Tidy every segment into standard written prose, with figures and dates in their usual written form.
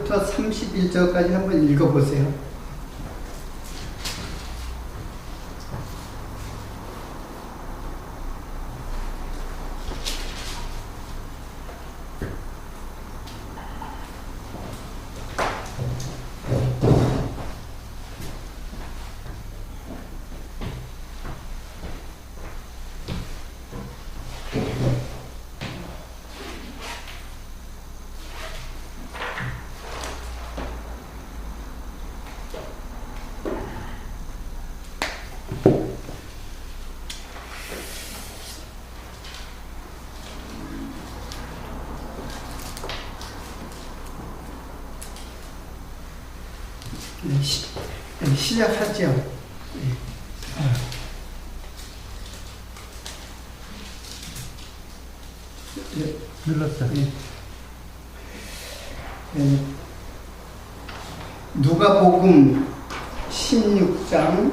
부터 31절까지 한번 읽어보세요. 시작하죠. 눌렀어. 누가복음 16장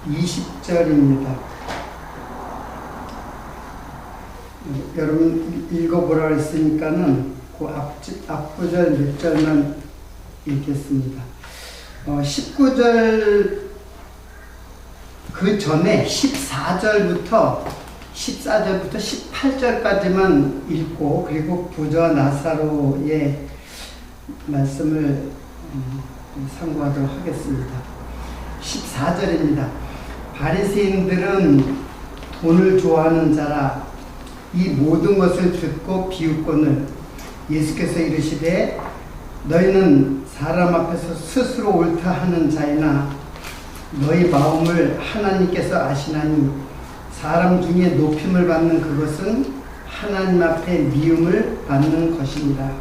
20절입니다. 여러분 읽어보라 했으니까는 그 앞구절 몇 절만 읽겠습니다. 19절 그 전에 14절부터 18절까지만 읽고 그리고 부자와 나사로의 말씀을 상고하도록 하겠습니다. 14절입니다. 바리새인들은 돈을 좋아하는 자라 이 모든 것을 듣고 비웃거늘 예수께서 이르시되 너희는 사람 앞에서 스스로 옳다 하는 자이나 너희 마음을 하나님께서 아시나니 사람 중에 높임을 받는 그것은 하나님 앞에 미움을 받는 것입니다.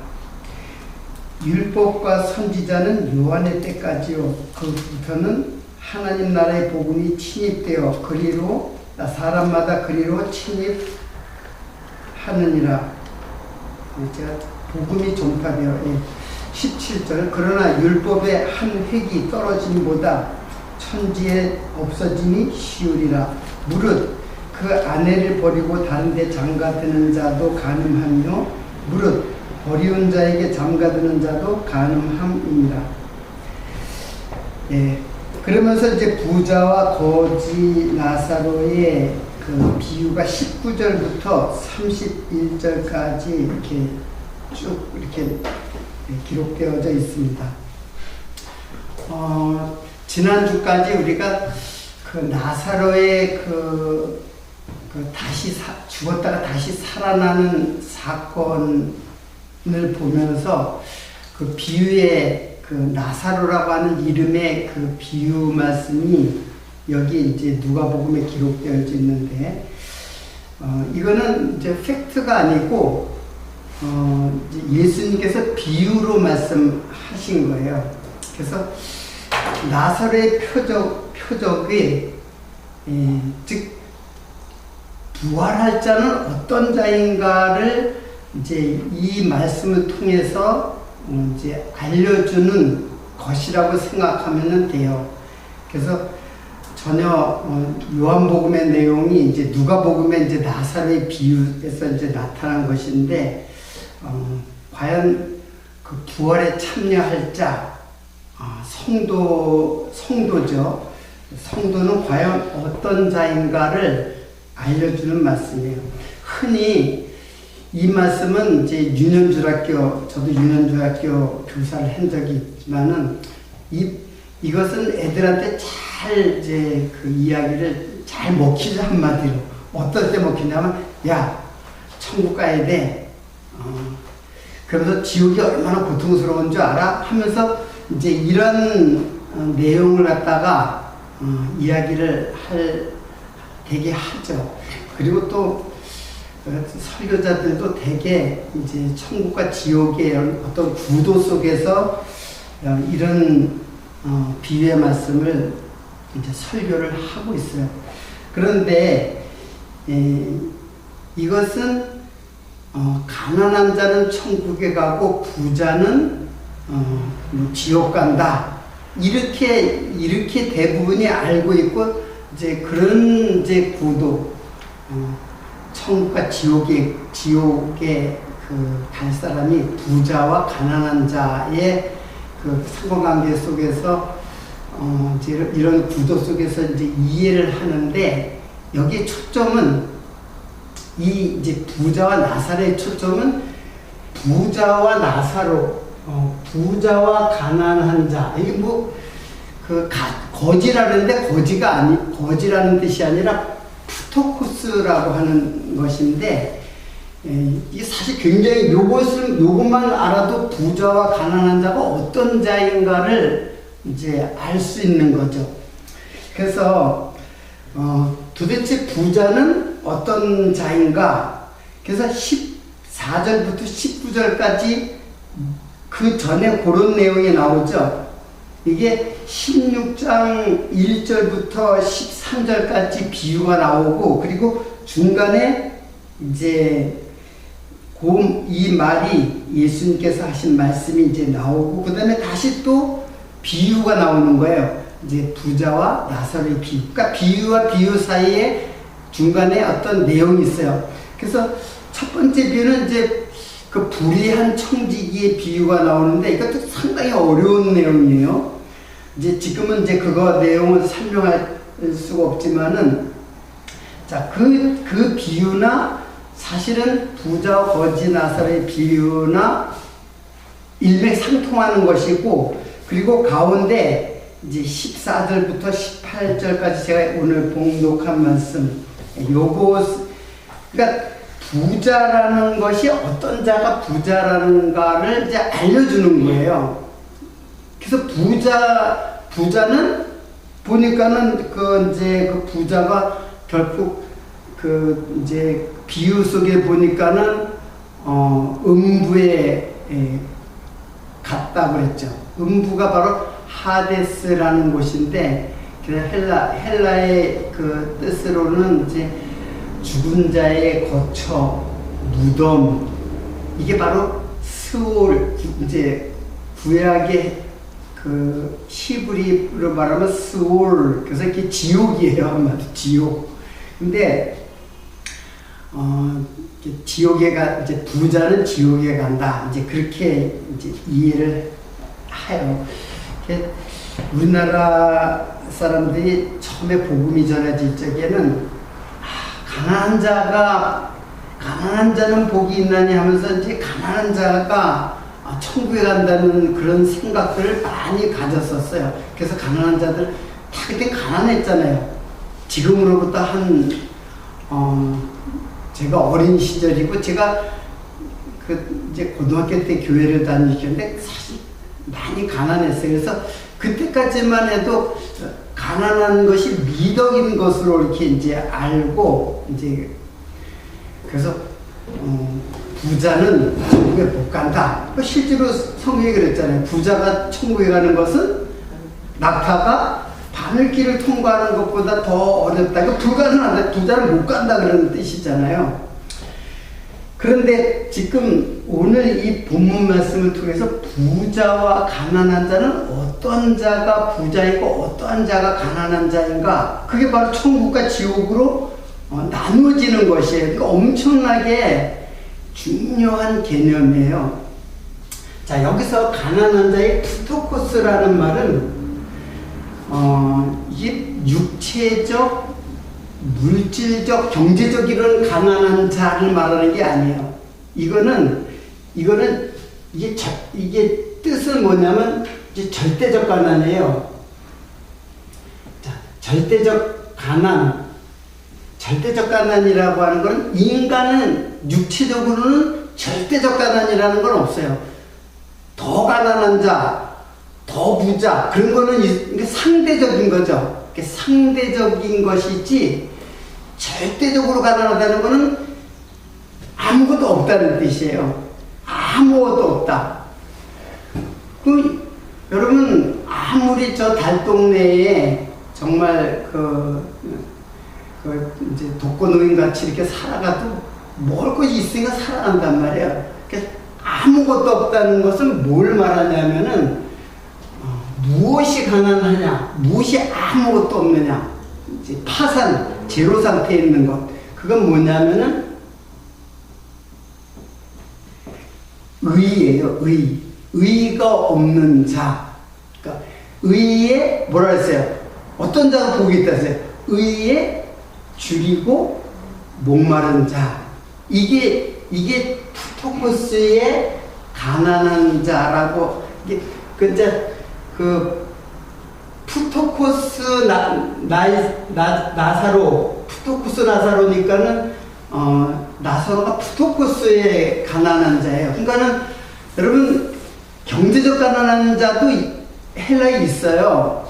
율법과 선지자는 요한의 때까지요 그부터는 하나님 나라의 복음이 침입되어 그리로 사람마다 그리로 침입하느니라. 제가 복음이 전파되어 17절 그러나 율법의 한 획이 떨어짐보다 천지에 없어짐이 쉬우리라. 무릇 그 아내를 버리고 다른 데 장가드는 자도 간음하며 무릇 버리운 자에게 장가드는 자도 간음함이니라. 그러면서 이제 부자와 거지 나사로의 그 비유가 19절부터 31절까지 이렇게 쭉 이렇게 기록되어져 있습니다. 지난주까지 우리가 그 나사로의 다시 죽었다가 다시 살아나는 사건을 보면서 그 비유의 그 나사로라고 하는 이름의 그 비유 말씀이 여기 이제 누가복음에 기록되어져 있는데, 이거는 이제 팩트가 아니고, 예수님께서 비유로 말씀하신 거예요. 그래서 나사로의 표적이, 즉, 부활할 자는 어떤 자인가를 이제 이 말씀을 통해서 이제 알려주는 것이라고 생각하면 돼요. 그래서 전혀 요한복음의 내용이 이제 누가복음의 이제 나사로의 비유에서 이제 나타난 것인데, 과연 그 부활에 참여할 자, 성도죠. 성도는 과연 어떤 자인가를 알려주는 말씀이에요. 흔히 이 말씀은 이제 저도 유년주학교 교사를 한 적이 있지만은, 이것은 애들한테 잘 이제 그 이야기를 잘 먹히죠, 한마디로. 어떨 때 먹히냐면, 야, 천국 가야 돼. 그러면서 지옥이 얼마나 고통스러운 줄 알아? 하면서 이제 이런 내용을 갖다가 이야기를 되게 하죠. 그리고 또 설교자들도 되게 이제 천국과 지옥의 어떤 구도 속에서 이런 비유의 말씀을 이제 설교를 하고 있어요. 그런데 이것은 가난한 자는 천국에 가고 부자는 지옥 간다. 이렇게 대부분이 알고 있고 이제 그런 이제 구도 천국과 지옥의 그 갈 사람이 부자와 가난한 자의 그 상호관계 속에서 이제 이런 구도 속에서 이제 이해를 하는데 여기에 초점은 이제 부자와 나사로의 초점은 부자와 나사로, 부자와 가난한 자. 이게 거지라는데 거지라는 뜻이 아니라 푸토코스라고 하는 것인데, 이게 사실 굉장히 요것만 알아도 부자와 가난한 자가 어떤 자인가를 이제 알 수 있는 거죠. 그래서, 도대체 부자는 어떤 자인가? 그래서 14절부터 19절까지 그 전에 그런 내용이 나오죠. 이게 16장 1절부터 13절까지 비유가 나오고, 그리고 중간에 이제 이 말이 예수님께서 하신 말씀이 이제 나오고, 그 다음에 다시 또 비유가 나오는 거예요. 이제 부자와 나사로의 비유. 그러니까 비유와 비유 사이에 중간에 어떤 내용이 있어요. 그래서 첫 번째 비유는 이제 그 불의한 청지기의 비유가 나오는데 이것도 상당히 어려운 내용이에요. 이제 지금은 이제 그거 내용을 설명할 수가 없지만은, 자, 그 비유나 사실은 부자와 거지 나사로의 비유나 일맥상통하는 것이고, 그리고 가운데 이제 14절부터 18절까지 제가 오늘 봉독한 말씀, 그러니까 부자라는 것이 어떤 자가 부자라는가를 이제 알려주는 거예요. 그래서 부자는 보니까는 그 부자가 결국 이제 비유 속에 보니까는 음부에 갔다고 그랬죠. 음부가 바로 하데스라는 곳인데, 헬라의 그 뜻으로는 이제 죽은 자의 거처, 무덤, 이게 바로 스올, 이제 구약의 그 히브리로 말하면 스올, 그래서 이게 지옥이에요. 한마디로 지옥. 근데 지옥에 이제 부자는 지옥에 간다. 이제 그렇게 이제 이해를 해요. 우리나라 사람들이 처음에 복음이 전해질 적에는 가난한 자는 복이 있나니 하면서 이제 가난한 자가 천국에 간다는 그런 생각들을 많이 가졌었어요. 그래서 가난한 자들 다 그때 가난했잖아요. 지금으로부터 제가 어린 시절이고, 제가 이제 고등학교 때 교회를 다니셨는데 사실 많이 가난했어요. 그래서 그때까지만 해도 가난한 것이 미덕인 것으로 이렇게 이제 알고, 이제 그래서 부자는 천국에 못 간다. 실제로 성경이 그랬잖아요. 부자가 천국에 가는 것은 낙타가 바늘길을 통과하는 것보다 더 어렵다. 이거 불가능하다. 부자는 못 간다 그런 뜻이잖아요. 그런데 지금 오늘 이 본문 말씀을 통해서 부자와 가난한 자는 어떤 자가 부자이고 어떠한 자가 가난한 자인가, 그게 바로 천국과 지옥으로 나누어지는 것이에요. 그러니까 엄청나게 중요한 개념이에요. 자, 여기서 가난한 자의 푸토코스라는 말은 이게 육체적, 물질적, 경제적 이런 가난한 자를 말하는 게 아니에요. 이거는 이게 뜻은 뭐냐면 이제 절대적 가난이에요. 자, 절대적 가난이라고 하는 건, 인간은 육체적으로는 절대적 가난이라는 건 없어요. 더 가난한 자, 더 부자, 그런 거는 이게 상대적인 거죠. 상대적인 것이지, 절대적으로 가난하다는 거는 아무것도 없다는 뜻이에요. 아무것도 없다. 여러분, 아무리 저 달동네에 정말 이제 독거노인 같이 이렇게 살아가도 먹을 것이 있으니까 살아간단 말이야. 그러니까 아무것도 없다는 것은 뭘 말하냐면은 무엇이 가난하냐, 무엇이 아무것도 없느냐, 이제 파산, 제로 상태에 있는 것. 그건 뭐냐면은 의예요, 의. 의가 없는 자. 그러니까 의에 뭐라 했어요? 어떤 자가 복이 있다 했어요? 의에 줄이고 목마른 자. 이게 푸토코스의 가난한 자라고. 이게 푸토코스 나사로, 푸토코스 나사로니까는 나사로가 푸토코스의 가난한 자예요. 그러니까는 여러분 경제적 가난한 자도 헬라에 있어요.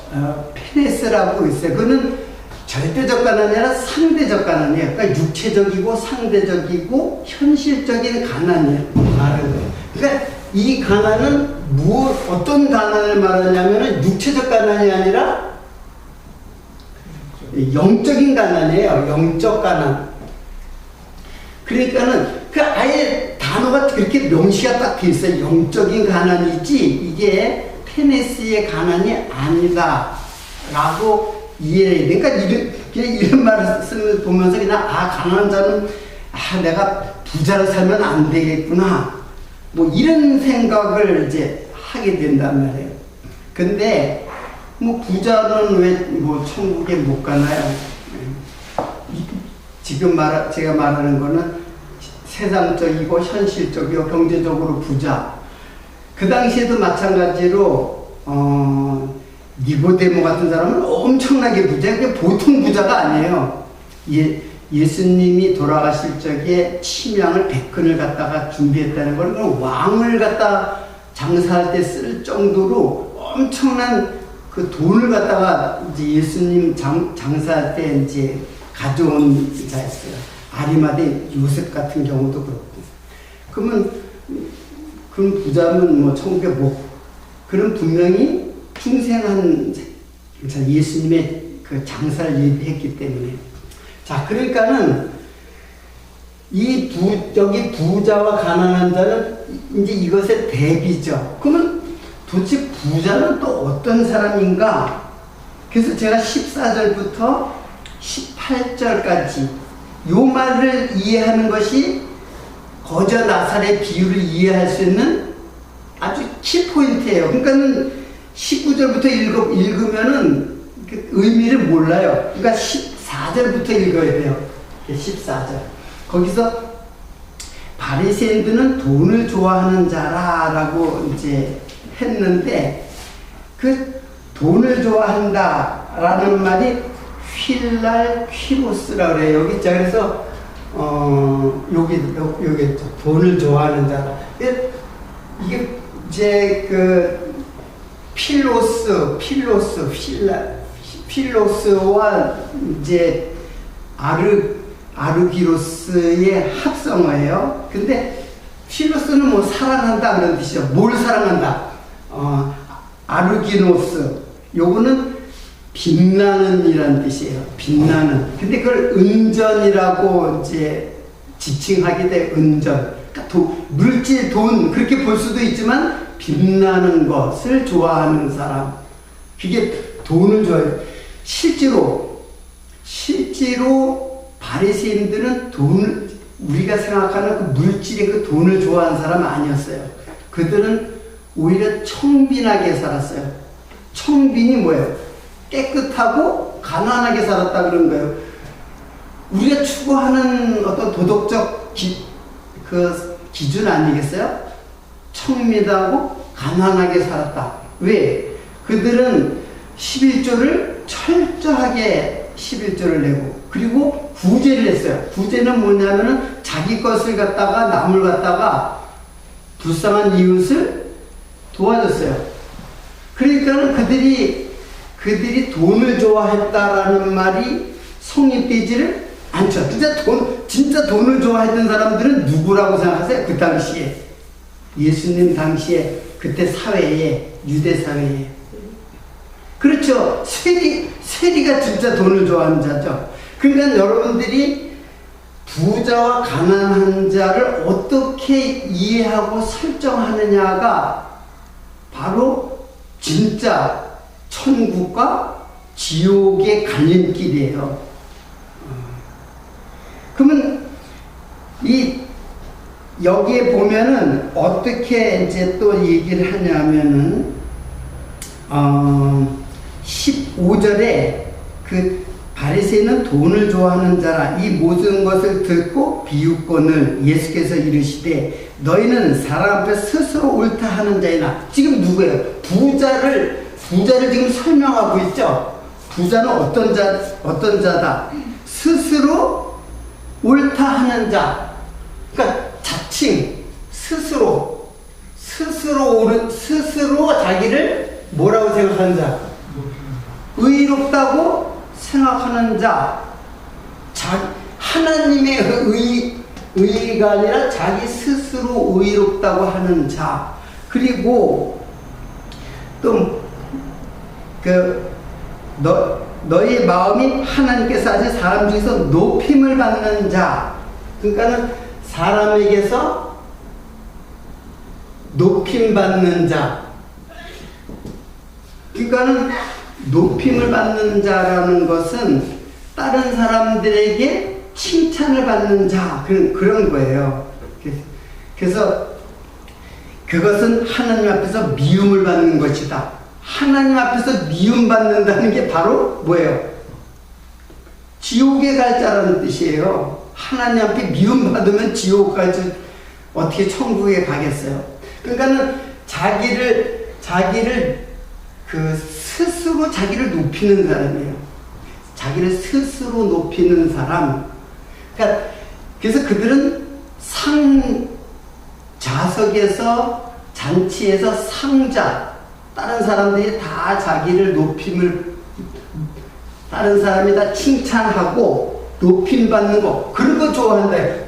페네스라고 있어요. 그거는 절대적 가난이 아니라 상대적 가난이에요. 그러니까 육체적이고 상대적이고 현실적인 가난이에요. 그러니까 이 가난은 어떤 가난을 말하냐면은 육체적 가난이 아니라 영적인 가난이에요. 영적 가난. 그러니까는 아예 단어가 그렇게 명시가 딱 돼 있어요. 영적인 가난이지 이게 페네스의 가난이 아니다라고 이해해야 돼. 그러니까 이런 말씀을 보면서 그냥 가난한 자는 내가 부자로 살면 안 되겠구나. 뭐 이런 생각을 이제 하게 된단 말이에요. 근데 뭐 부자는 왜 뭐 천국에 못 가나요? 지금 제가 말하는 거는 세상적이고 현실적이고 경제적으로 부자. 그 당시에도 마찬가지로 니고데모 같은 사람은 엄청나게 부자. 그게 보통 부자가 아니에요. 예수님이 돌아가실 적에 침양을 100근을 갖다가 준비했다는 걸 왕을 갖다 장사할 때 쓸 정도로 엄청난 그 돈을 갖다가 이제 예수님 장사할 때 이제 가져온 자였어요. 아리마대 요셉 같은 경우도 그렇고. 그러면 그런 부자면 뭐 천국에 그런 분명히 충생한 예수님의 그 장사를 예비했기 때문에. 자, 그러니까는 여기 부자와 가난한 자는 이제 이것의 대비죠. 그러면 도대체 부자는 또 어떤 사람인가? 그래서 제가 14절부터 18절까지 요 말을 이해하는 것이 거저 나사렛 비유를 이해할 수 있는 아주 키포인트예요. 그러니까는 19절부터 읽으면은 그 의미를 몰라요. 그러니까 14절부터 읽어야 돼요. 14절. 거기서 바리새인들은 돈을 좋아하는 자라라고 이제 했는데 그 돈을 좋아한다라는 말이 퀼랄퀴로스라고 그래요. 여기 있죠. 그래서 여기 돈을 좋아하는 자라. 이게 이제 그 필로스와 이제 아르기로스의 합성어예요. 근데 필로스는 뭐 사랑한다 그런 뜻이죠. 뭘 사랑한다? 아르기노스 요거는 빛나는 이란 뜻이에요. 빛나는. 근데 그걸 은전이라고 이제 지칭하게 돼. 은전. 그러니까 물질, 돈 그렇게 볼 수도 있지만 빛나는 것을 좋아하는 사람. 그게 돈을 좋아해요. 실제로 바리새인들은 우리가 생각하는 그 물질의 그 돈을 좋아하는 사람은 아니었어요. 그들은 오히려 청빈하게 살았어요. 청빈이 뭐예요? 깨끗하고 가난하게 살았다 그런 거예요. 우리가 추구하는 어떤 도덕적 기준 아니겠어요? 청밀하고 가난하게 살았다. 왜? 그들은 11조를 철저하게 11조를 내고 그리고 구제를 했어요. 구제는 뭐냐면은 자기 것을 갖다가 남을 갖다가 불쌍한 이웃을 도와줬어요. 그러니까는 그들이 돈을 좋아했다라는 말이 성립되지를 않죠. 진짜 돈을 좋아했던 사람들은 누구라고 생각하세요? 그 당시에 예수님 당시에 그때 사회에 유대 사회에 그렇죠. 세리가 진짜 돈을 좋아하는 자죠. 그러니까 여러분들이 부자와 가난한 자를 어떻게 이해하고 설정하느냐가 바로 진짜 천국과 지옥의 갈림길이에요. 그러면 여기에 보면은 어떻게 이제 또 얘기를 하냐면은 15절에 그 바리새인은 돈을 좋아하는 자라 이 모든 것을 듣고 비웃거늘 예수께서 이르시되 너희는 사람 앞에 스스로 옳다 하는 자이나. 지금 누구예요? 부자를 지금 설명하고 있죠. 부자는 어떤 자다? 스스로 옳다 하는 자. 그러니까 자칭 스스로 자기를 뭐라고 생각하는 자? 의롭다고 생각하는 자. 하나님의 의가 아니라 자기 스스로 의롭다고 하는 자. 그리고 또 너희 마음이 하나님께서 하신 사람 중에서 높임을 받는 자. 그러니까는 사람에게서 높임 받는 자. 그러니까는 높임을 받는 자라는 것은 다른 사람들에게 칭찬을 받는 자, 그런 거예요. 그래서 그것은 하나님 앞에서 미움을 받는 것이다. 하나님 앞에서 미움받는다는 게 바로 뭐예요? 지옥에 갈 자라는 뜻이에요. 하나님 앞에 미움받으면 지옥 가지 어떻게 천국에 가겠어요? 그러니까는 자기를 스스로 자기를 높이는 사람이에요. 자기를 스스로 높이는 사람. 그러니까 그래서 그들은 좌석에서 잔치에서 상자, 다른 사람들이 다 자기를 다른 사람이 다 칭찬하고 높임 받는 거, 그런 거 좋아한다.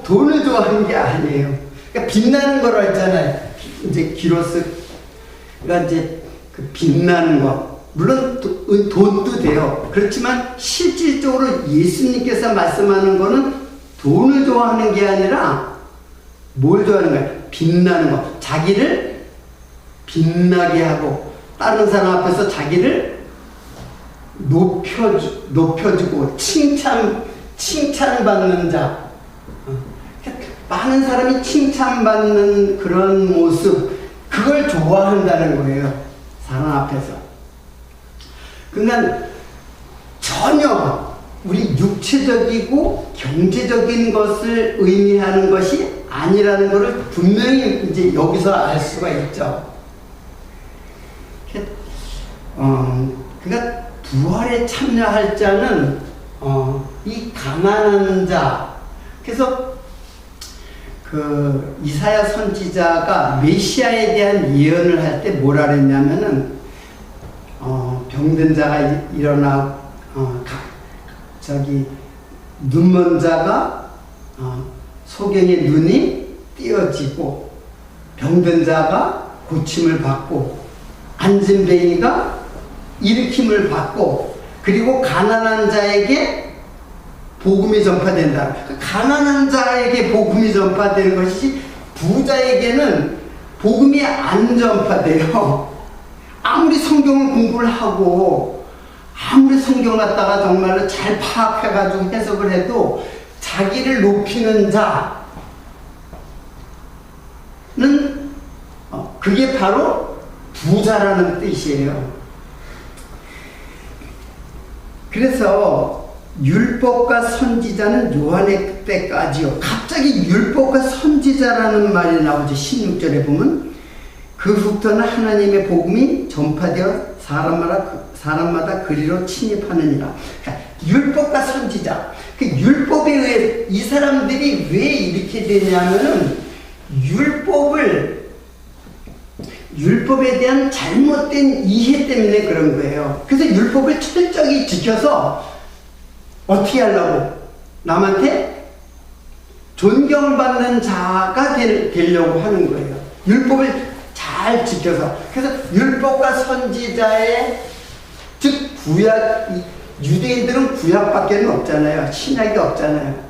돈을 좋아하는 게 아니에요. 그러니까 빛나는 거라 했잖아요. 이제 기로스가 이제 그 빛나는 거. 물론 돈도 돼요. 그렇지만 실질적으로 예수님께서 말씀하는 거는 돈을 좋아하는 게 아니라 뭘 좋아하는 거야? 빛나는 거. 자기를 빛나게 하고 다른 사람 앞에서 자기를 높여주고 칭찬받는 자. 많은 사람이 칭찬받는 그런 모습, 그걸 좋아한다는 거예요. 사람 앞에서. 그러니까 전혀 우리 육체적이고 경제적인 것을 의미하는 것이 아니라는 것을 분명히 이제 여기서 알 수가 있죠. 그러니까 부활에 참여할 자는 이 가난한 자. 그래서 그 이사야 선지자가 메시아에 대한 예언을 할 때 뭐라 그랬냐면은 병든 자가 일어나 눈먼 자가 소경의 눈이 띄어지고 병든 자가 고침을 받고 앉은 뱅이가 일으킴을 받고 그리고 가난한 자에게 복음이 전파된다. 가난한 자에게 복음이 전파되는 것이지 부자에게는 복음이 안 전파돼요. 아무리 성경을 공부를 하고 아무리 성경 갖다가 정말로 잘 파악해가지고 해석을 해도 자기를 높이는 자는 그게 바로 부자라는 뜻이에요. 그래서 율법과 선지자는 요한의 때까지요. 갑자기 율법과 선지자라는 말이 나오죠. 16절에 보면 그 후부터는 하나님의 복음이 전파되어 사람마다 그리로 침입하느니라. 그러니까 율법과 선지자. 그 율법에 의해 이 사람들이 왜 이렇게 되냐면은 율법에 대한 잘못된 이해 때문에 그런 거예요. 그래서 율법을 철저히 지켜서 어떻게 하려고? 남한테 존경받는 자가 되려고 하는 거예요. 율법을 잘 지켜서. 그래서 율법과 선지자의 즉 구약, 유대인들은 구약밖에 없잖아요. 신약이 없잖아요.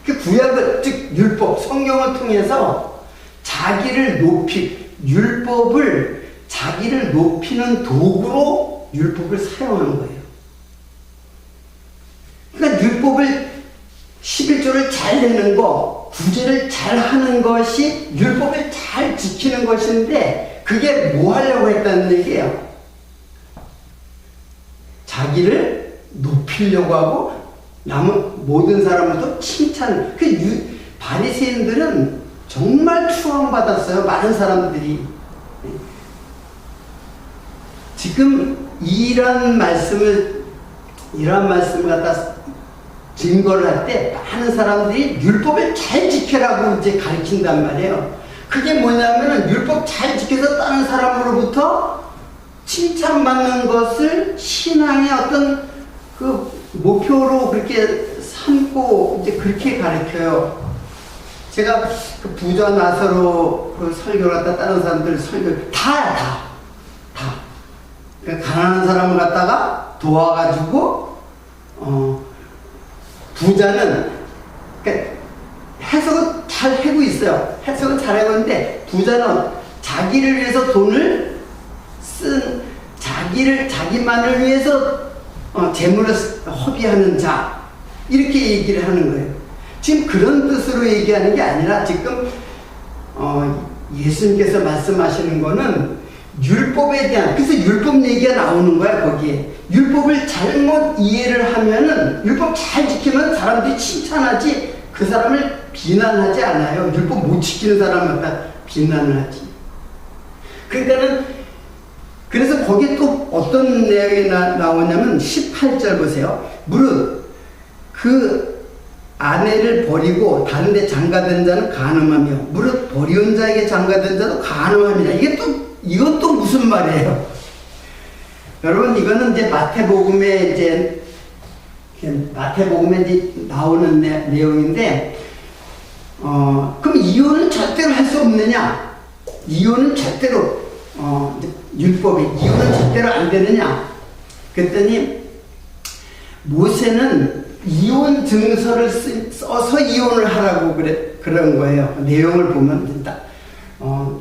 그 구약을, 즉 율법, 성경을 통해서 율법을 자기를 높이는 도구로 율법을 사용하는 거예요. 그러니까 율법을 11조를 잘 내는 거, 구제를 잘 하는 것이 율법을 잘 지키는 것인데, 그게 뭐 하려고 했다는 얘기예요? 자기를 높이려고 하고 남은 모든 사람들도 칭찬. 바리새인들은 정말 추앙받았어요. 많은 사람들이. 지금 이런 말씀을 갖다 증거를 할 때 많은 사람들이 율법을 잘 지켜라고 이제 가르친단 말이에요. 그게 뭐냐면은 율법 잘 지켜서 다른 사람으로부터 칭찬받는 것을 신앙의 어떤 그 목표로 그렇게 삼고 이제 그렇게 가르쳐요. 제가 그 부자 나사로 그 설교를 갖다 다른 사람들 설교 다 그러니까 가난한 사람을 갖다가 도와가지고 부자는 그러니까 해석은 잘 하고 있어요. 해석은 잘 하고 있는데 부자는 자기를 위해서 돈을 쓴 자기만을 위해서 재물을 허비하는 자 이렇게 얘기를 하는 거예요. 지금 그런 뜻으로 얘기하는 게 아니라 지금 예수님께서 말씀하시는 거는 율법에 대한, 그래서 율법 얘기가 나오는 거야. 거기에 율법을 잘못 이해를 하면은, 율법 잘 지키면 사람들이 칭찬하지 그 사람을 비난하지 않아요. 율법 못 지키는 사람을 다 비난을 하지. 그러니까는 그래서 거기에 또 어떤 내용이 나오냐면 18절 보세요. 무릇 그 아내를 버리고 다른 데 장가든 자는 간음하며 무릇 버리온 자에게 장가든 자도 간음함이라. 이건 또 무슨 말이에요? 여러분, 이거는 이제 마태복음에 이제 나오는 내용인데, 그럼 이혼은 절대로 할 수 없느냐? 이혼은 절대로, 율법이 이혼은 절대로 안 되느냐? 그랬더니, 모세는 이혼 증서를 써서 이혼을 하라고 그런 거예요. 내용을 보면 된다.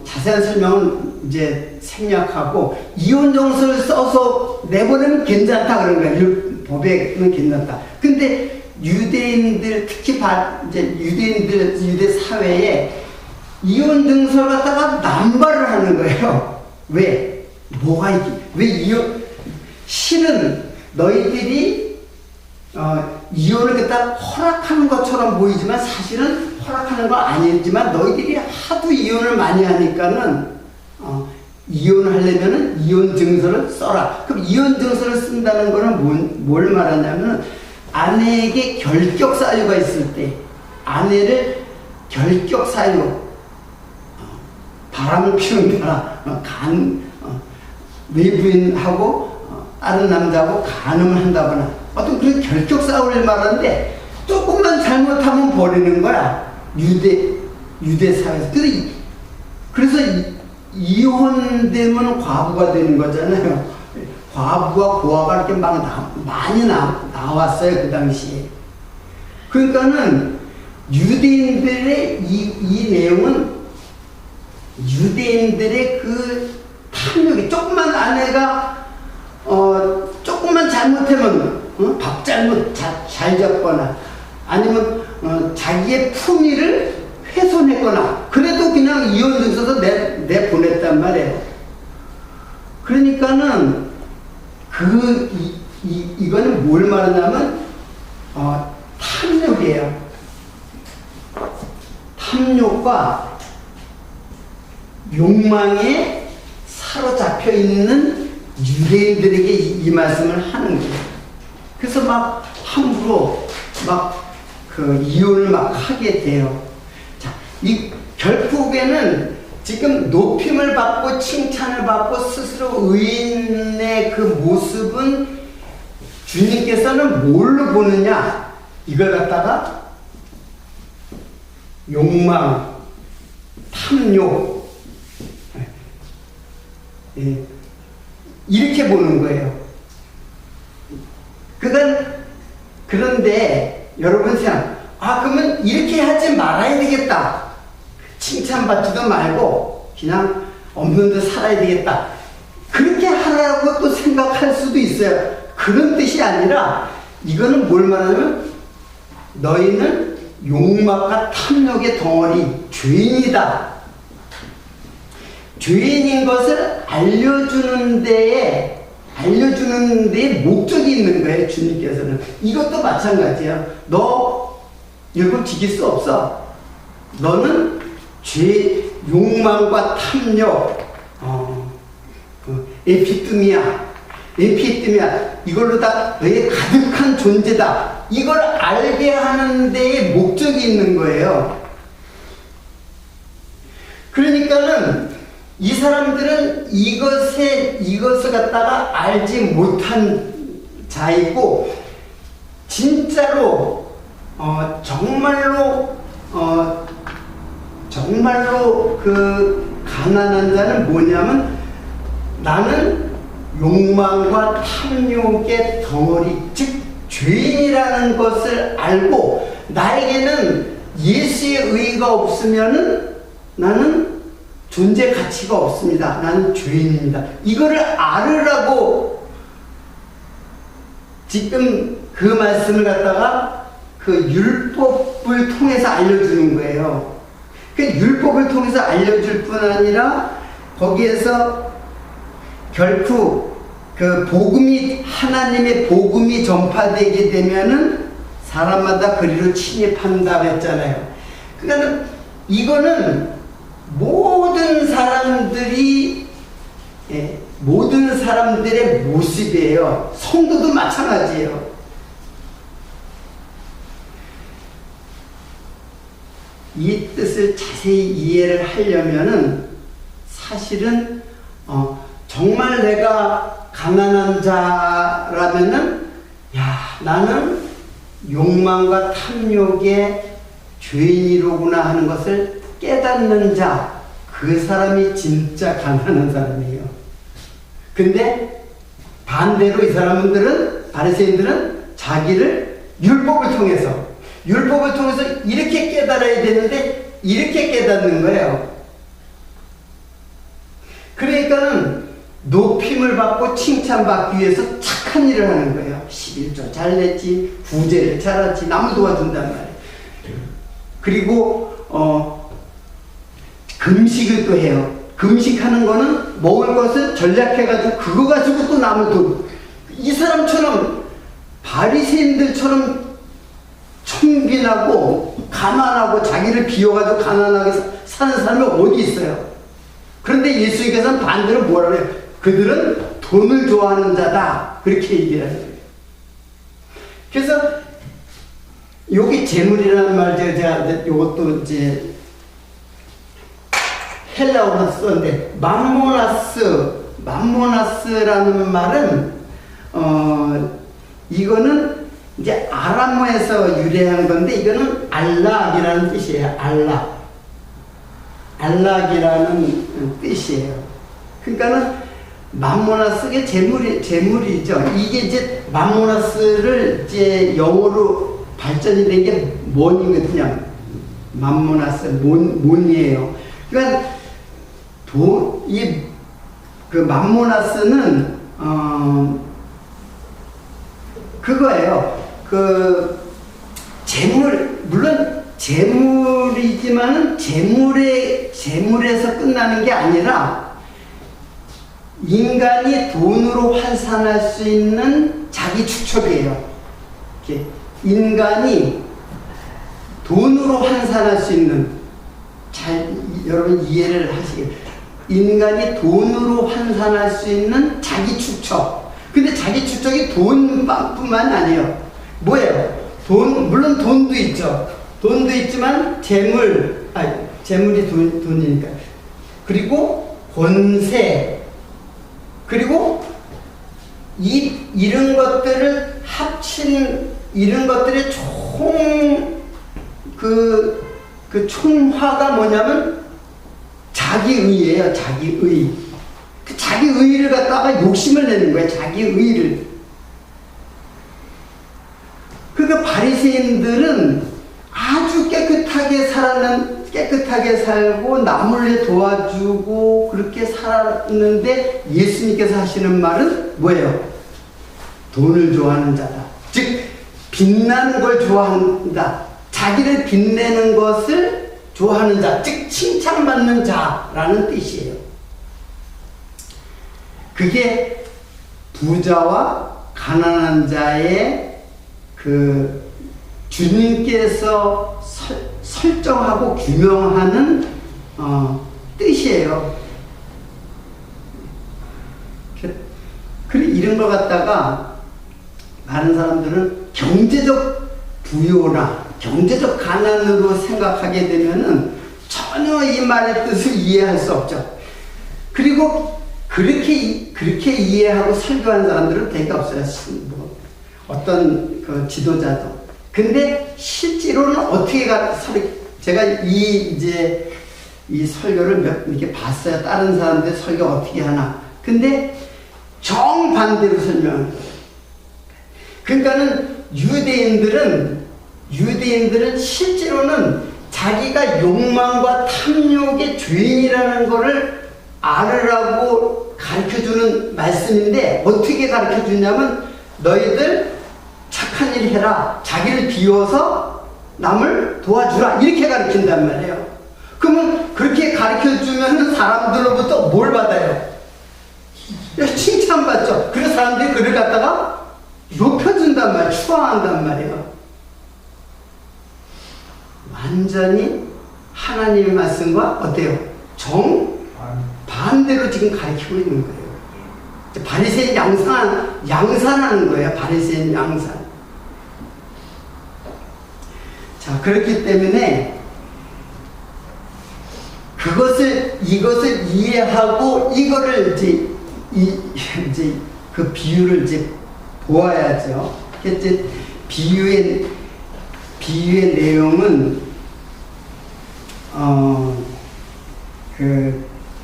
자세한 설명은 이제 생략하고, 이혼 정서를 써서 내보내면 괜찮다 그런 거예요. 법에는 괜찮다. 근데 유대인들, 특히 이제 유대 사회에 이혼 증서를 갖다가 남발을 하는 거예요. 왜? 실은 너희들이 이혼을 갖다 허락하는 것처럼 보이지만 사실은 허락하는 거 아니지만 너희들이 하도 이혼을 많이 하니까는 이혼을 하려면은 이혼 증서를 써라. 그럼 이혼 증서를 쓴다는 거는 뭘 말하냐면 아내에게 결격 사유가 있을 때 아내를 결격 사유, 바람을 피운다, 외부인하고 다른 남자하고 간음한다거나 어떤 그런 결격 사유를 말하는데 조금만 잘못하면 버리는 거야. 유대 사회에서. 그래서 이혼되면 과부가 되는 거잖아요. 과부와 고아가 이렇게 많이 나왔어요, 그 당시에. 그러니까는 유대인들의 이 내용은 유대인들의 그 탐욕이, 조금만 아내가 조금만 잘못하면 밥 잘못 잘 잡거나 아니면 자기의 품위를 훼손했거나 그래도 그냥 이혼 증서도 내보냈단 말이에요. 그러니까는 이거는 뭘 말하냐면 탐욕이에요. 탐욕과 욕망에 사로잡혀 있는 유대인들에게 이 말씀을 하는 거예요. 그래서 막 함부로 이혼을 하게 돼요. 자, 결국에는 지금 높임을 받고 칭찬을 받고 스스로 의인의 그 모습은 주님께서는 뭘로 보느냐? 이걸 갖다가 욕망, 탐욕, 이렇게 보는 거예요. 그런데 여러분 그러면 이렇게 하지 말아야 되겠다. 칭찬받지도 말고 그냥 없는 데 살아야 되겠다. 그렇게 하라고 또 생각할 수도 있어요. 그런 뜻이 아니라 이거는 뭘 말하냐면 너희는 욕망과 탐욕의 덩어리, 죄인이다. 죄인인 것을 알려주는 데에 목적이 있는 거예요, 주님께서는. 이것도 마찬가지예요. 너 율법 지킬 수 없어. 너는 욕망과 탐욕, 에피뚜미아, 이걸로 다 너의 가득한 존재다. 이걸 알게 하는 데에 목적이 있는 거예요. 그러니까는 이 사람들은 이것을 갖다가 알지 못한 자이고, 진짜로, 정말로 그 가난한 자는 뭐냐면 나는 욕망과 탐욕의 덩어리, 즉 죄인이라는 것을 알고 나에게는 예수의 의가 없으면은 나는 존재 가치가 없습니다. 나는 죄인입니다. 이거를 알으라고 지금 그 말씀을 갖다가 그 율법을 통해서 알려주는 거예요. 그 율법을 통해서 알려줄 뿐 아니라 거기에서 결코 그 복음이, 하나님의 복음이 전파되게 되면은 사람마다 그리로 침입한다고 했잖아요. 그러니까 이거는 모든 사람들의 모습이에요. 성도도 마찬가지예요. 이 뜻을 자세히 이해를 하려면은 사실은 정말 내가 가난한 자라면은 나는 욕망과 탐욕의 죄인이로구나 하는 것을 깨닫는 자, 그 사람이 진짜 가난한 사람이에요. 근데 반대로 이 사람들은, 바리새인들은 자기를 율법을 통해서 이렇게 깨달아야 되는데 이렇게 깨닫는 거예요. 그러니까는 높임을 받고 칭찬받기 위해서 착한 일을 하는 거예요. 11조 잘 냈지, 부제를 잘하지, 남 도와준단 말이에요. 그리고 금식을 또 해요. 금식하는 거는 먹을 것을 전략해가지고 그거 가지고 또 남을 돈. 이 사람처럼 바리새인들처럼 청빈하고 가난하고 자기를 비워가지고 가난하게 사는 사람이 어디 있어요? 그런데 예수님께서는 반대로 뭐라 그래요? 그들은 돈을 좋아하는 자다. 그렇게 얘기를 하는 거예요. 그래서 여기 재물이라는 말 제가 이것도 이제 헬라어로 썼는데 맘모나스라는 말은 이거는 이제 아람어에서 유래한 건데 이거는 알락이라는 뜻이에요. 알락이라는 뜻이에요. 그러니까는 맘모나스가 재물이죠. 이게 이제 맘모나스를 이제 영어로 발전이 된 게 mon이거든요. 맘모나스 mon이에요. 그러니까 그 맘모나스는 그거예요. 그 재물, 물론 재물이지만은 재물에서 끝나는 게 아니라 인간이 돈으로 환산할 수 있는 자기 축적이에요. 이렇게 인간이 돈으로 환산할 수 있는, 여러분 이해를 하시길. 인간이 돈으로 환산할 수 있는 자기 축적. 근데 자기 축적이 돈뿐만 아니에요. 뭐예요? 물론 돈도 있죠. 돈도 있지만 재물이 돈이니까. 그리고 권세. 그리고 이런 것들을 이런 것들의 총화가 뭐냐면 자기의예요. 자기의. 그 자기의를 갖다가 욕심을 내는 거예요. 자기의를. 그러니까 바리새인들은 아주 깨끗하게 살고 남을 도와주고 그렇게 살았는데 예수님께서 하시는 말은 뭐예요? 돈을 좋아하는 자다. 즉 빛나는 걸 좋아한다. 자기를 빛내는 것을 좋아하는 자, 즉 칭찬받는 자라는 뜻이에요. 그게 부자와 가난한 자의 그 주님께서 설정하고 규명하는 뜻이에요. 그래 이런 걸 갖다가 많은 사람들은 경제적 부요나 경제적 가난으로 생각하게 되면은 전혀 이 말의 뜻을 이해할 수 없죠. 그리고 그렇게 이해하고 설교하는 사람들은 되게 없어요. 뭐 어떤 그 지도자도. 근데 실제로는 어떻게 제가 이 설교를 이렇게 봤어요. 다른 사람들 설교 어떻게 하나. 근데 정반대로 설명하는 거예요. 그러니까는 유대인들은 실제로는 자기가 욕망과 탐욕의 죄인이라는 것을 알으라고 가르쳐주는 말씀인데 어떻게 가르쳐주냐면 너희들 착한 일 해라. 자기를 비워서 남을 도와주라. 이렇게 가르친단 말이에요. 그러면 그렇게 가르쳐주면 사람들로부터 뭘 받아요? 칭찬받죠. 그래서 사람들이 그를 갖다가 높여준단 말이에요. 추앙한단 말이에요. 완전히 하나님의 말씀과 어때요? 반대로 지금 가르치고 있는 거예요. 바리새인 양산하는 거예요. 바리새인 양산. 자, 그렇기 때문에 이것을 이해하고 이거를 이제 그 비유를 이제 보아야죠. 이제 비유의 내용은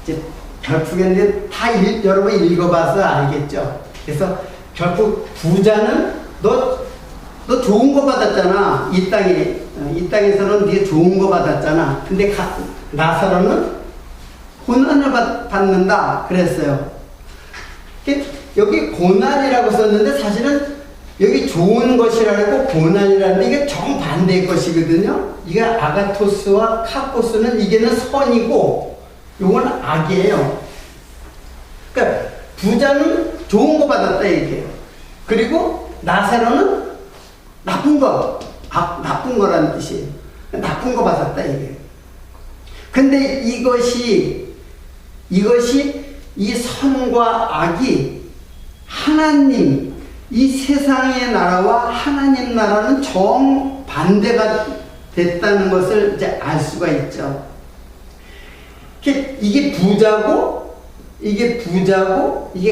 이제 결국에는 여러분 읽어봐서 알겠죠. 그래서 결국 부자는 너 좋은 거 받았잖아. 이 땅에서는 네가 좋은 거 받았잖아. 근데 나사로는 고난을 받는다 그랬어요. 여기 고난이라고 썼는데 사실은 여기 좋은 것이라고 고난이라는 게 이게 정반대의 것이거든요. 이게 아가토스와 카코스는 이게는 선이고 요건 악이에요. 그러니까 부자는 좋은 거 받았다 얘기해요. 그리고 나사로는 나쁜 거라는 뜻이에요. 나쁜 거 받았다 얘기해요. 근데 이것이 이 선과 악이 하나님, 이 세상의 나라와 하나님 나라는 정반대가 됐다는 것을 이제 알 수가 있죠. 이게 부자고 이게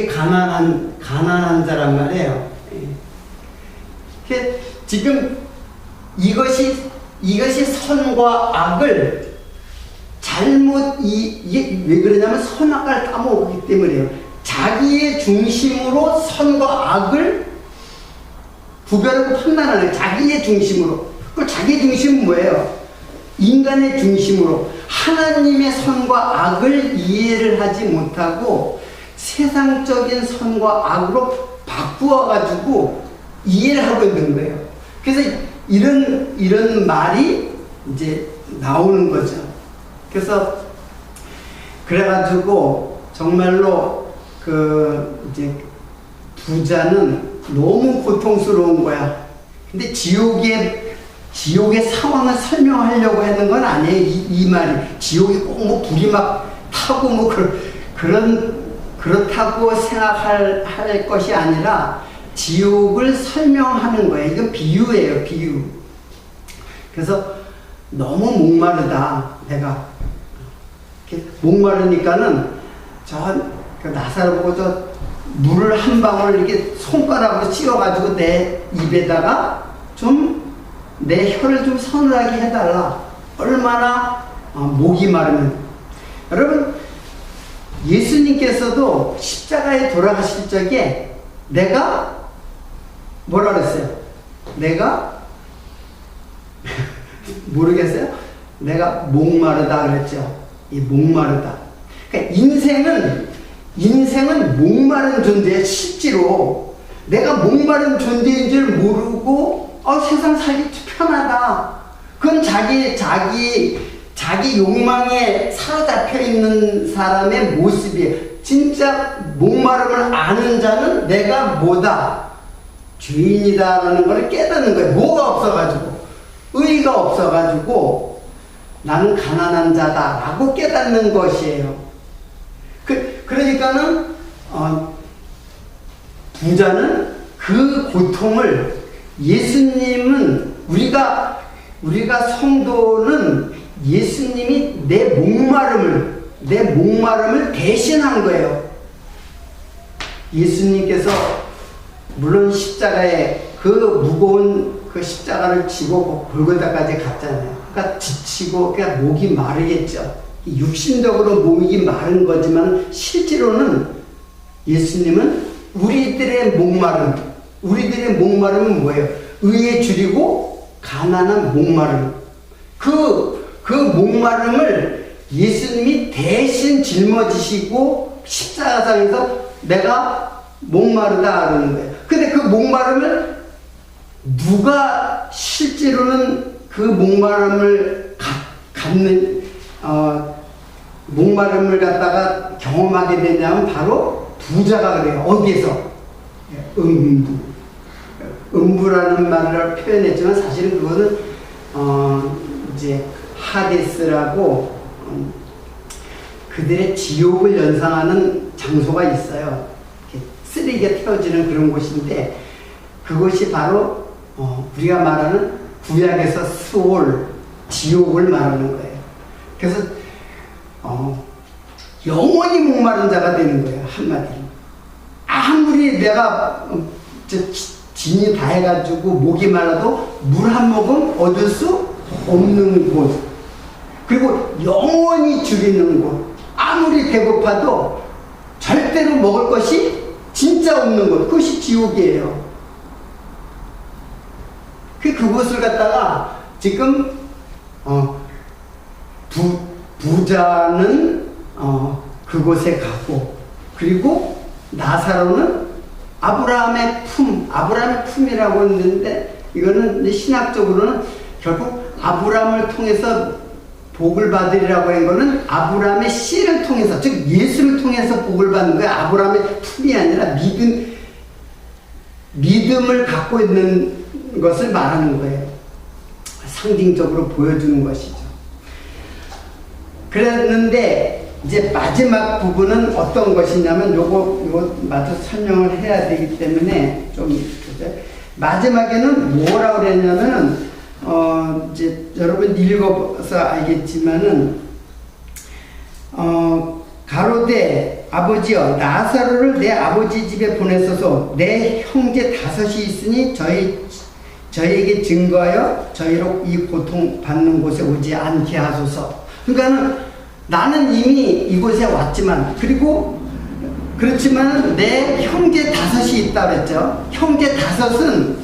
가난한 자란 말이에요. 지금 이것이 선과 악을 이게 왜 그러냐면 선악과를 따먹기 때문이에요. 자기의 중심으로 선과 악을 구별하고 판단하는 거예요. 자기의 중심으로. 그 자기의 중심은 뭐예요? 인간의 중심으로 하나님의 선과 악을 이해를 하지 못하고 세상적인 선과 악으로 바꾸어가지고 이해를 하고 있는 거예요. 그래서 이런 말이 이제 나오는 거죠. 그래가지고 정말로 이제 부자는 너무 고통스러운 거야. 근데 지옥의 상황을 설명하려고 하는 건 아니에요. 이 말이. 지옥이 꼭 뭐 불이 막 타고 뭐 그렇다고 생각할 것이 아니라 지옥을 설명하는 거예요. 이건 비유예요, 비유. 그래서 너무 목마르다, 내가. 목마르니까는 그 나사로 보고 물을 한 방울 이렇게 손가락으로 씌워가지고 내 입에다가 내 혀를 좀 서늘하게 해달라. 얼마나 목이 마르면. 여러분, 예수님께서도 십자가에 돌아가실 적에 내가 뭐라 그랬어요? 내가 모르겠어요? 내가 목마르다 그랬죠. 이 목마르다. 그러니까 인생은 목마른 존재야. 실제로 내가 목마른 존재인 줄 모르고 세상 살기 편하다. 그건 자기 욕망에 사로잡혀 있는 사람의 모습이에요. 진짜 목마름을 아는 자는 내가 뭐다? 죄인이다라는 걸 깨닫는 거예요. 뭐가 없어가지고, 의의가 없어가지고 나는 가난한 자다라고 깨닫는 것이에요. 그러니까는 부자는 그 고통을, 예수님은 우리가 성도는 예수님이 내 목마름을 대신한 거예요. 예수님께서 물론 십자가에 그 무거운 그 십자가를 지고 골고다까지 갔잖아요. 그러니까 지치고 그러니까 목이 마르겠죠. 육신적으로 목이 마른 거지만 실제로는 예수님은 우리들의 목마름은 뭐예요? 의에 줄이고 가난한 목마름. 그 목마름을 예수님이 대신 짊어지시고 십자가상에서 내가 목마르다 그러는 거예요. 근데 그 목마름을 누가 실제로는 그 목마름을 목마름을 갖다가 경험하게 되냐면 바로 부자가 그래요. 어디에서? 음부라는 말을 표현했지만 사실은 그거는 이제 하데스라고 그들의 지옥을 연상하는 장소가 있어요. 쓰레기가 태워지는 그런 곳인데 그것이 바로 우리가 말하는 구약에서 스올, 지옥을 말하는 거예요. 그래서 영원히 목마른 자가 되는 거예요. 한마디로. 아무리 내가 진이 다 해가지고 목이 말라도 물 한 모금 얻을 수 없는 곳, 그리고 영원히 죽이는 곳, 아무리 배고파도 절대로 먹을 것이 진짜 없는 곳, 그것이 지옥이에요. 그곳을 갖다가 지금 부자는 그곳에 가고, 그리고 나사로는 아브라함의 품이라고 했는데 이거는 신학적으로는 결국 아브라함을 통해서 복을 받으리라고 한 거는 아브라함의 씨를 통해서, 즉 예수를 통해서 복을 받는 거예요. 아브라함의 품이 아니라 믿음을 갖고 있는 것을 말하는 거예요. 상징적으로 보여주는 것이죠. 그랬는데 이제 마지막 부분은 어떤 것이냐면 요거 마저 설명을 해야 되기 때문에 좀 마지막에는 뭐라고 그랬냐면은 이제 여러분 읽어서 알겠지만은 가로되 아버지여 나사로를 내 아버지 집에 보내소서. 내 형제 5이 있으니 저희에게 증거하여 저희로 이 고통 받는 곳에 오지 않게 하소서. 그러니까는 나는 이미 이곳에 왔지만, 그렇지만 내 형제 5이 있다 그랬죠. 형제 5은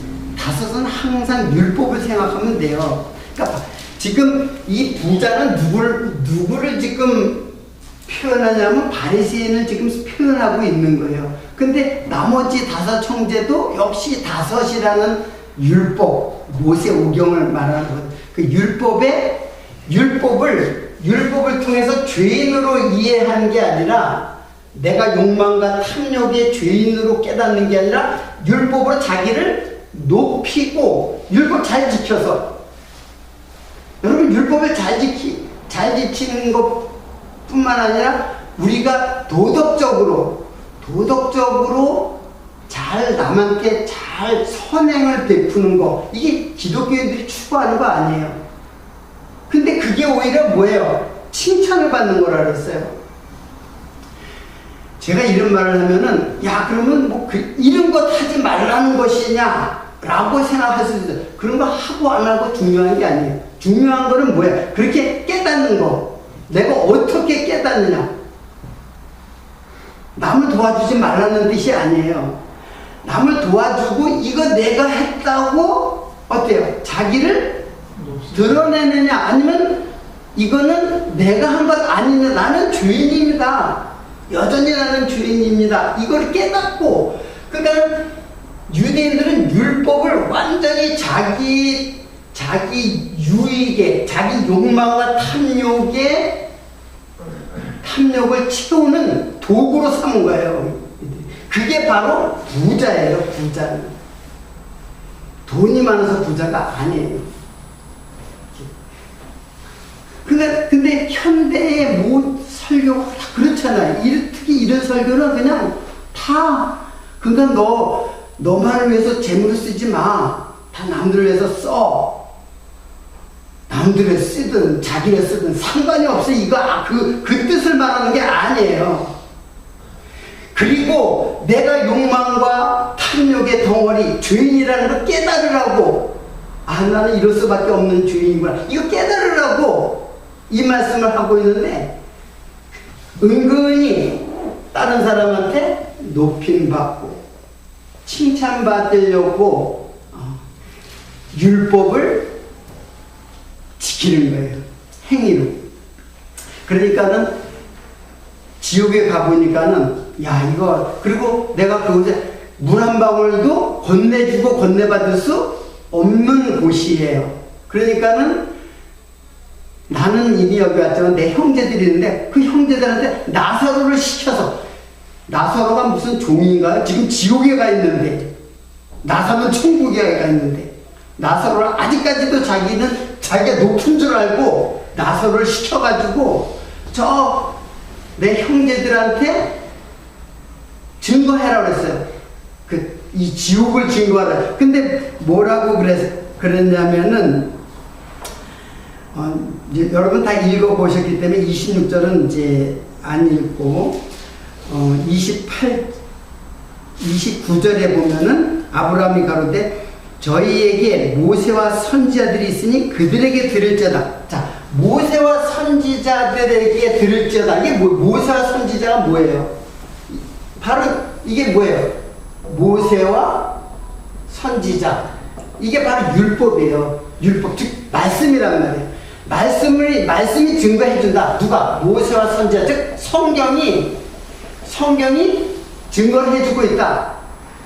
항상 율법을 생각하면 돼요. 그러니까 지금 이 부자는 누구를 지금 표현하냐면 바리새인을 지금 표현하고 있는 거예요. 근데 나머지 5 형제도 역시 5이라는 율법, 모세 오경을 말하는 것. 그 율법을 통해서 죄인으로 이해하는 게 아니라, 내가 욕망과 탐욕의 죄인으로 깨닫는 게 아니라 율법으로 자기를 높이고, 율법 잘 지켜서, 여러분 율법을 잘 지키는 것뿐만 아니라 우리가 도덕적으로 잘 남한테 잘 선행을 베푸는 거, 이게 기독교인들이 추구하는 거 아니에요. 근데 그게 오히려 뭐예요? 칭찬을 받는 거라 그랬어요. 제가 이런 말을 하면은, 야, 그러면 이런 것 하지 말라는 것이냐? 라고 생각할 수 있어요. 그런 거 하고 안 하고 중요한 게 아니에요. 중요한 거는 뭐야? 그렇게 깨닫는 거. 내가 어떻게 깨닫느냐? 남을 도와주지 말라는 뜻이 아니에요. 남을 도와주고 이거 내가 했다고 어때요? 자기를 드러내느냐 아니면 이거는 내가 한 것 아니냐, 나는 죄인입니다, 여전히 나는 죄인입니다, 이걸 깨닫고. 그러니까 유대인들은 율법을 완전히 자기 유익에, 자기 욕망과 탐욕을 채우는 도구로 삼은 거예요. 그게 바로 부자예요. 부자는 돈이 많아서 부자가 아니에요. 근데 현대의 설교가 다 그렇잖아요. 특히 이런 설교는 그냥 다, 그러니까 너만을 위해서 재물을 쓰지 마. 다 남들을 위해서 써. 남들을 쓰든 자기를 쓰든 상관이 없어. 이거 그 뜻을 말하는 게 아니에요. 그리고 내가 욕망과 탐욕의 덩어리, 죄인이라는 걸 깨달으라고. 나는 이럴 수밖에 없는 죄인이구나, 이거 깨달으라고 이 말씀을 하고 있는데, 은근히 다른 사람한테 높임받고 칭찬받으려고 율법을 지키는 거예요. 행위로. 그러니까는 지옥에 가보니까는 이거, 그리고 내가 그곳에 물 한 방울도 건네주고 건네받을 수 없는 곳이에요. 그러니까는 나는 이미 여기 왔지만 내 형제들이 있는데 그 형제들한테 나사로를 시켜서, 나사로가 무슨 종인가요? 지금 지옥에 가 있는데, 나사로는 천국에 가 있는데, 나사로를 아직까지도 자기가 높은 줄 알고 나사로를 시켜가지고 내 형제들한테 증거해라 그랬어요. 이 지옥을 증거하라. 근데 뭐라고 그랬냐면은, 이제 여러분 다 읽어보셨기 때문에 26절은 이제 안 읽고, 29절에 보면은 아브라함이 가로되 저희에게 모세와 선지자들이 있으니 그들에게 들을지어다. 자, 모세와 선지자들에게 들을지어다. 이게 모세와 선지자가 뭐예요? 바로 이게 뭐예요? 모세와 선지자. 이게 바로 율법이에요. 율법, 즉 말씀이란 말이에요. 말씀이 증거해준다. 누가? 모세와 선지자, 즉 성경이 증거를 해주고 있다.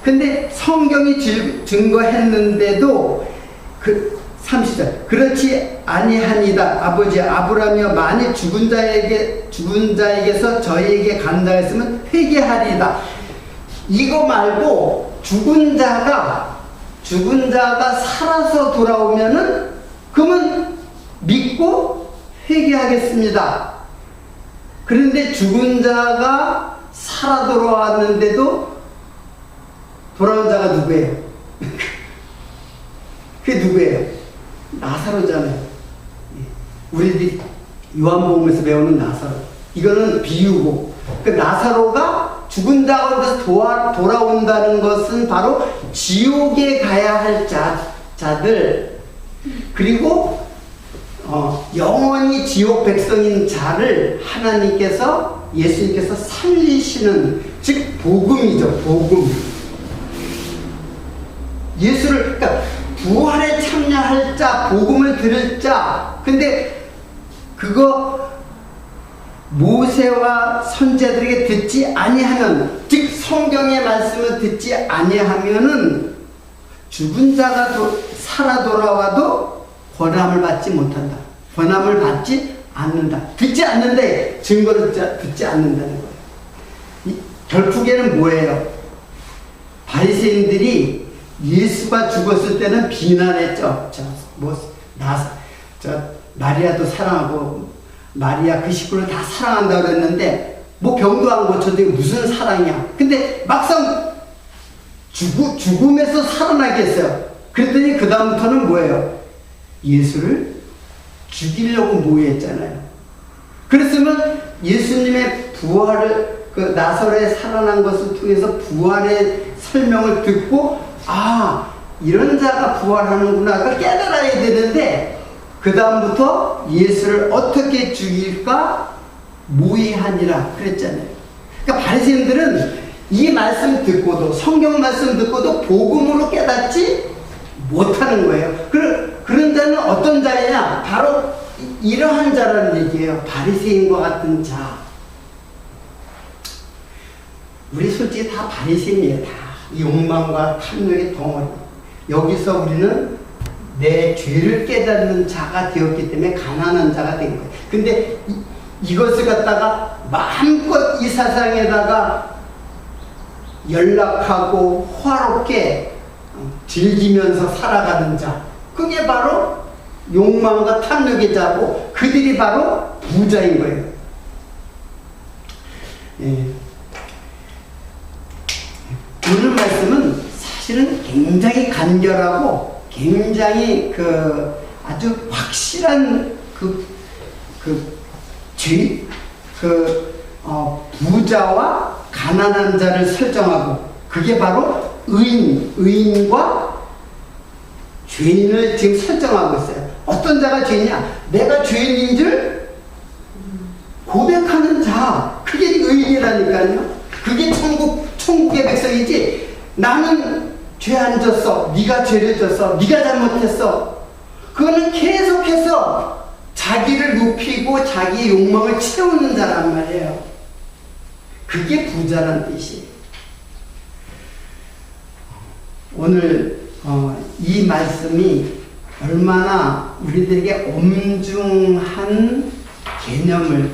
근데 성경이 증거했는데도 30절 그렇지 아니하니이다. 아버지 아브라함이여 만일 죽은 자에게서 저희에게 간다 했으면 회개하리이다. 이거 말고 죽은 자가 살아서 돌아오면은 그러면 믿고 회개하겠습니다. 그런데 죽은 자가 살아 돌아왔는데도 돌아온 자가 누구예요? 그게 누구예요? 나사로잖아요. 우리들이 요한복음에서 배우는 나사로. 이거는 비유고, 그 나사로가 죽은 자 가운데서 돌아온다는 것은 바로 지옥에 가야 할 자들, 그리고 영원히 지옥 백성인 자를 하나님께서, 예수님께서 살리시는, 즉 복음이죠. 복음. 그러니까 부활에 참여할 자, 복음을 들을 자. 근데 그거 모세와 선지자들에게 듣지 아니하면, 즉 성경의 말씀을 듣지 아니하면은 죽은 자가 살아 돌아와도 권함을 받지 못한다. 권함을 받지 않는다. 듣지 않는데 증거를 듣지 않는다는 거예요. 결국에는 뭐예요? 바리새인들이 예수가 죽었을 때는 비난했죠. 마리아도 사랑하고 마리아 그 식구를 다 사랑한다고 그랬는데 뭐 병도 안 고쳐도 무슨 사랑이야. 근데 막상 죽음에서 살아나게 했어요. 그랬더니 그 다음부터는 뭐예요? 예수를 죽이려고 모의했잖아요. 그랬으면 예수님의 부활을, 그 나사로에 살아난 것을 통해서 부활의 설명을 듣고, 이런 자가 부활하는구나, 그걸 깨달아야 되는데, 그 다음부터 예수를 어떻게 죽일까 모의하니라 그랬잖아요. 그러니까 바리새인들은 이 말씀 듣고도, 성경 말씀 듣고도 복음으로 깨닫지 못하는 거예요. 그런 자는 어떤 자냐? 바로 이러한 자라는 얘기예요. 바리새인과 같은 자. 우리 솔직히 다 바리새인이에요. 다 욕망과 탐욕의 덩어리. 여기서 우리는 내 죄를 깨닫는 자가 되었기 때문에 가난한 자가 된 거예요. 근데 이것을 갖다가 마음껏 이 세상에다가 연락하고 화롭게 즐기면서 살아가는 자, 그게 바로 욕망과 탐욕의 자고 그들이 바로 부자인 거예요. 예. 오늘 말씀은 사실은 굉장히 간결하고 굉장히 아주 확실한 부자와 가난한 자를 설정하고 그게 바로 의인과 죄인을 지금 설정하고 있어요. 어떤 자가 죄인이냐? 내가 죄인인 줄 고백하는 자, 그게 의인이라니까요. 그게 천국의 백성이지. 나는 죄 안 졌어, 네가 죄를 졌어, 네가 잘못했어. 그거는 계속해서 자기를 높이고 자기의 욕망을 채우는 자란 말이에요. 그게 부자란 뜻이에요. 오늘 이 말씀이 얼마나 우리들에게 엄중한 개념을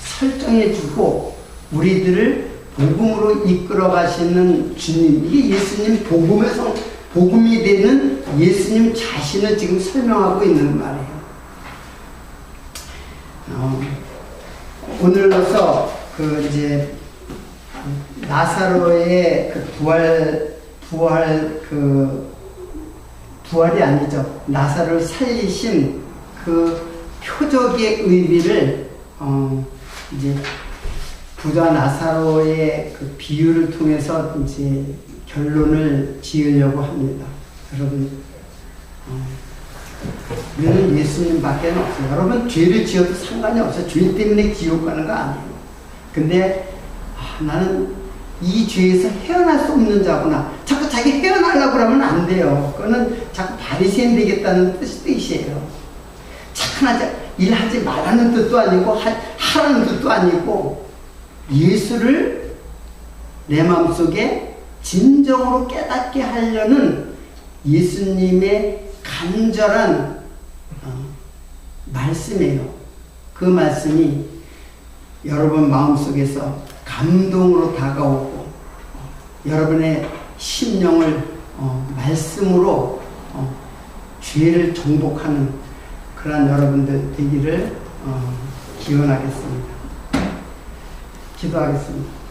설정해주고 우리들을 복음으로 이끌어 가시는 주님, 이게 예수님 복음이 되는 예수님 자신을 지금 설명하고 있는 말이에요. 오늘로서 이제 나사로의 부활이 아니죠. 나사로를 살리신 그 표적의 의미를 이제 부자 나사로의 그 비유를 통해서 이제 결론을 지으려고 합니다. 여러분, 우리는 예수님밖에 없어요. 여러분, 죄를 지어도 상관이 없어요. 죄 때문에 지옥 가는 거 아니에요. 근데 나는 이 죄에서 헤어날 수 없는 자구나. 자꾸 자기 헤어나려고 그러면 안 돼요. 그거는 자꾸 바리새인 되겠다는 뜻이에요. 착한 일하지 말라는 뜻도 아니고 하라는 뜻도 아니고 예수를 내 마음속에 진정으로 깨닫게 하려는 예수님의 간절한 말씀이에요. 그 말씀이 여러분 마음속에서 감동으로 다가오고 여러분의 심령을 말씀으로 죄를 정복하는 그러한 여러분들 되기를 기원하겠습니다. 기도하겠습니다.